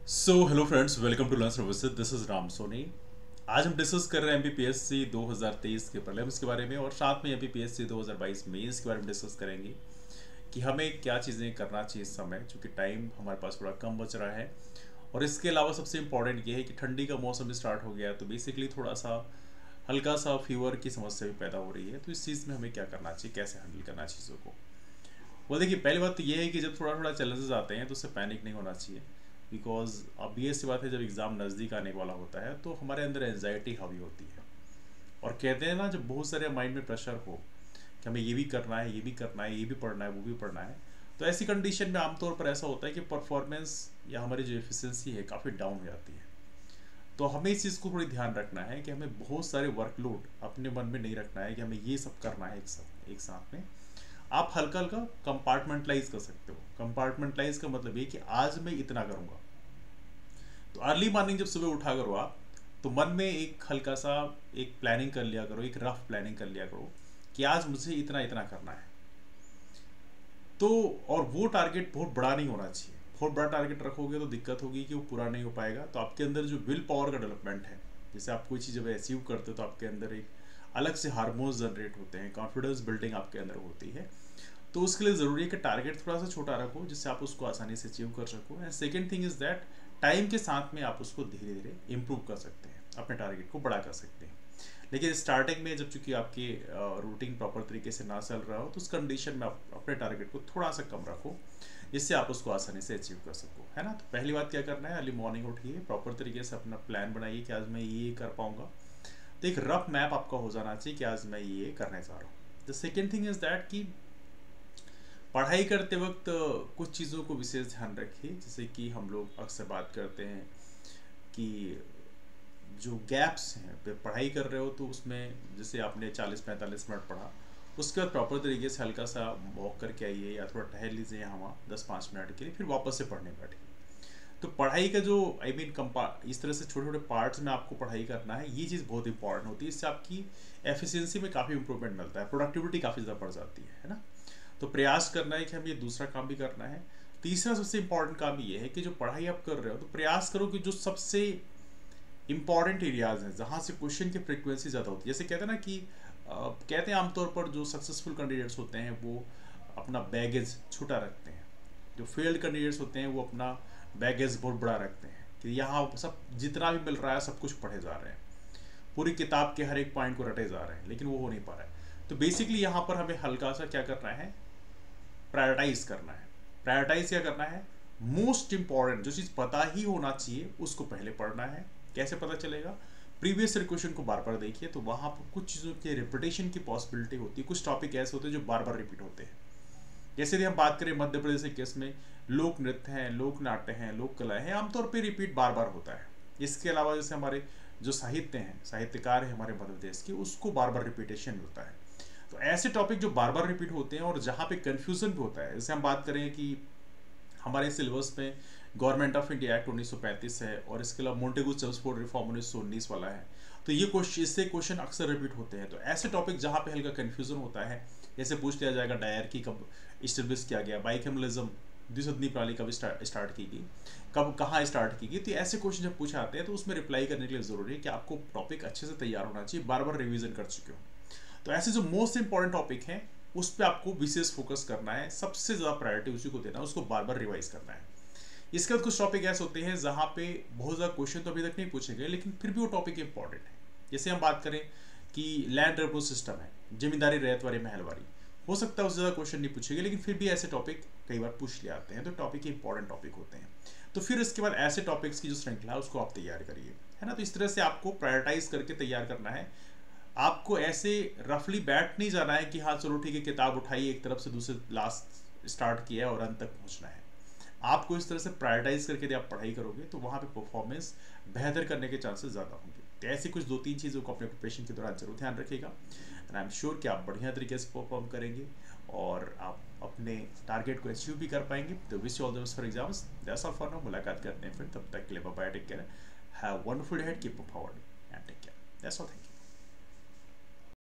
So hello friends, welcome to learn services. This is Ram Soni. आज हम discuss कर रहे हैं एमपीपीएससी 2023 के प्रीलिम्स के बारे में और साथ में एमपीपीएससी 2022 मेंस के बारे में डिस्कस करेंगे कि हमें क्या चीज़ें करना चाहिए इस समय, क्योंकि टाइम हमारे पास थोड़ा कम बच रहा है। और इसके अलावा सबसे इम्पॉर्टेंट ये है कि ठंडी का मौसम स्टार्ट हो गया, तो बेसिकली थोड़ा सा हल्का सा फीवर की समस्या भी पैदा हो रही है। तो इस चीज़ में हमें क्या करना चाहिए, कैसे हैंडल करना चाहिए चीज़ों को। वो देखिए, पहली बात तो ये है कि जब थोड़ा थोड़ा चैलेंजेस आते हैं तो उससे पैनिक नहीं होना चाहिए। बिकॉज अब ये सी बात है, जब एग्ज़ाम नज़दीक आने वाला होता है तो हमारे अंदर एनजाइटी हावी होती है। और कहते हैं ना, जब बहुत सारे माइंड में प्रेशर हो कि हमें ये भी करना है, ये भी करना है, ये भी पढ़ना है, वो भी पढ़ना है, तो ऐसी कंडीशन में आमतौर पर ऐसा होता है कि परफॉर्मेंस या हमारी जो एफिशिएंसी है काफ़ी डाउन हो जाती है। तो हमें इस चीज़ को थोड़ी ध्यान रखना है कि हमें बहुत सारे वर्कलोड अपने मन में नहीं रखना है कि हमें ये सब करना है एक साथ में। आप हल्का हल्का कंपार्टमेंटलाइज कर सकते हो। कंपार्टमेंटलाइज का मतलब ये कि आज मैं इतना करूँगा। तो अर्ली मॉर्निंग जब सुबह उठा करो आप, तो मन में एक हल्का सा एक प्लानिंग कर लिया करो, एक रफ प्लानिंग कर लिया करो कि आज मुझे इतना इतना करना है। तो और वो टारगेट बहुत बड़ा नहीं होना चाहिए। बहुत बड़ा टारगेट रखोगे तो दिक्कत होगी कि वो पूरा नहीं हो पाएगा। तो आपके अंदर जो विल पावर का डेवलपमेंट है, जैसे आप कोई चीज़ जब अचीव करते हो तो आपके अंदर एक अलग से हार्मोन्स जनरेट होते हैं, कॉन्फिडेंस बिल्डिंग आपके अंदर होती है। तो उसके लिए ज़रूरी है कि टारगेट थोड़ा सा छोटा रखो जिससे आप उसको आसानी से अचीव कर सको। And second thing is that time के साथ में आप उसको धीरे धीरे इम्प्रूव कर सकते हैं, अपने टारगेट को बड़ा कर सकते हैं। लेकिन स्टार्टिंग में जब चूंकि आपकी रूटीन प्रॉपर तरीके से ना चल रहा हो, तो उस कंडीशन में आप अपने टारगेट को थोड़ा सा कम रखो जिससे आप उसको आसानी से अचीव कर सको, है ना। तो पहली बात क्या करना है, अर्ली मॉर्निंग उठिए, प्रॉपर तरीके से अपना प्लान बनाइए कि आज मैं ये कर पाऊंगा। तो एक रफ मैप आपका हो जाना चाहिए कि आज मैं ये करने जा रहा हूँ। The second thing is that कि पढ़ाई करते वक्त कुछ चीज़ों को विशेष ध्यान रखिए। जैसे कि हम लोग अक्सर बात करते हैं कि जो गैप्स हैं, पढ़ाई कर रहे हो तो उसमें जैसे आपने 40-45 मिनट पढ़ा, उसके बाद प्रॉपर तरीके से हल्का सा वॉक करके आइए या थोड़ा टहल लीजिए यहाँ वहाँ 10-5 मिनट के लिए, फिर वापस से पढ़ने बैठिए। तो पढ़ाई का जो इस तरह से छोटे छोटे पार्ट्स में आपको पढ़ाई करना है, ये चीज़ बहुत इंपॉर्टेंट होती है। इससे आपकी एफिशिएंसी में काफ़ी इंप्रूवमेंट मिलता है, प्रोडक्टिविटी काफ़ी ज़्यादा बढ़ जाती है ना। तो प्रयास करना है कि हम ये दूसरा काम भी करना है। तीसरा सबसे इंपॉर्टेंट काम ये है कि जो पढ़ाई आप कर रहे हो, तो प्रयास करो कि जो सबसे इंपॉर्टेंट एरियाज हैं, जहाँ से क्वेश्चन की फ्रिक्वेंसी ज़्यादा होती है। जैसे कहते हैं ना कि कहते हैं आमतौर पर जो सक्सेसफुल कैंडिडेट्स होते हैं वो अपना बैगेज छोटा रखते हैं। जो फेल्ड कैंडिडेट्स होते हैं वो अपना बैगेज बहुत बड़ा रखते हैं कि यहाँ सब जितना भी मिल रहा है सब कुछ पढ़े जा रहे हैं, पूरी किताब के हर एक पॉइंट को रटे जा रहे हैं, लेकिन वो हो नहीं पा रहा है। तो बेसिकली यहाँ पर हमें हल्का सा क्या करना है, प्रायोरिटाइज करना है। प्रायोरिटाइज क्या करना है, मोस्ट इंपॉर्टेंट जो चीज़ पता ही होना चाहिए उसको पहले पढ़ना है। कैसे पता चलेगा, प्रीवियस ईयर क्वेश्चन को बार बार देखिए, तो वहाँ पर कुछ चीज़ों के रिपीटेशन की पॉसिबिलिटी होती है। कुछ टॉपिक ऐसे होते हैं जो बार बार रिपीट होते हैं। जैसे यदि हम बात करें मध्य प्रदेश के केस में, लोक नृत्य हैं, लोक नाट्य हैं, लोक कला है, आमतौर पर रिपीट बार बार होता है। इसके अलावा जैसे हमारे जो साहित्य हैं, साहित्यकार हैं हमारे मध्य प्रदेश के, उसको बार बार रिपीटेशन मिलता है। तो ऐसे टॉपिक जो बार बार रिपीट होते हैं और जहाँ पे कन्फ्यूजन भी होता है, जैसे हम बात करें कि हमारे सिलेबस में गवर्नमेंट ऑफ इंडिया एक्ट 1935 है और इसके अलावा मोंटेगू चेम्सफोर्ड रिफॉर्म 1919 वाला है। तो ये क्वेश्चन, इससे क्वेश्चन अक्सर रिपीट होते हैं। तो ऐसे टॉपिक जहाँ पे हल्का कन्फ्यूजन होता है, जैसे पूछ लिया जाएगा डायरकी कब इस्टेब्लिश किया गया, बाइकैमलिज्म द्विसदनी प्रणाली कब स्टार्ट की गई, कब कहाँ स्टार्ट की गई। तो ऐसे क्वेश्चन जब पूछे आते हैं तो उसमें रिप्लाई करने के लिए जरूरी है कि आपको टॉपिक अच्छे से तैयार होना चाहिए, बार बार रिविजन कर चुके हो। तो ऐसे जो मोस्ट इंपॉर्टेंट टॉपिक हैं उस पर आपको विशेष फोकस करना है, सबसे ज़्यादा प्रायोरिटी उसी को देना है, उसको बार बार रिवाइज करना है। इसके बाद कुछ टॉपिक ऐसे होते हैं जहाँ पे बहुत ज़्यादा क्वेश्चन तो अभी तक नहीं पूछे गए, लेकिन फिर भी वो टॉपिक इंपॉर्टेंट है। जैसे हम बात करें कि लैंड रेवेन्यू सिस्टम है, जमींदारी, रैयतवारी, महलवारी, हो सकता है उससे ज़्यादा क्वेश्चन नहीं पूछेंगे, लेकिन फिर भी ऐसे टॉपिक कई बार पूछ ले आते हैं। तो टॉपिक इंपॉर्टेंट टॉपिक होते हैं। तो फिर इसके बाद ऐसे टॉपिक्स की जो श्रृंखला है उसको आप तैयार करिए, है ना। तो इस तरह से आपको प्रायोरिटाइज करके तैयार करना है। आपको ऐसे रफली बैठ नहीं जाना है कि हाँ चलो ठीक है, किताब उठाई एक तरफ से दूसरे लास्ट स्टार्ट किया है और अंत तक पहुंचना है। आपको इस तरह से प्रायोरिटाइज करके यदि आप पढ़ाई करोगे तो वहाँ पे परफॉर्मेंस बेहतर करने के चांसेस ज़्यादा होंगे। तो ऐसी कुछ 2-3 चीज़ों को अपने प्रिपरेशन के दौरान जरूर ध्यान रखिएगा, एंड आई एम श्योर कि आप बढ़िया तरीके से परफॉर्म करेंगे और आप अपने टारगेट को अचीव भी कर पाएंगे। तो wish you all the best for exams. That's all for now. मुलाकात करते हैं फिर, तब तक के लिए bye bye, take care, have wonderful day, keep up forward and take care. That's all, thank you.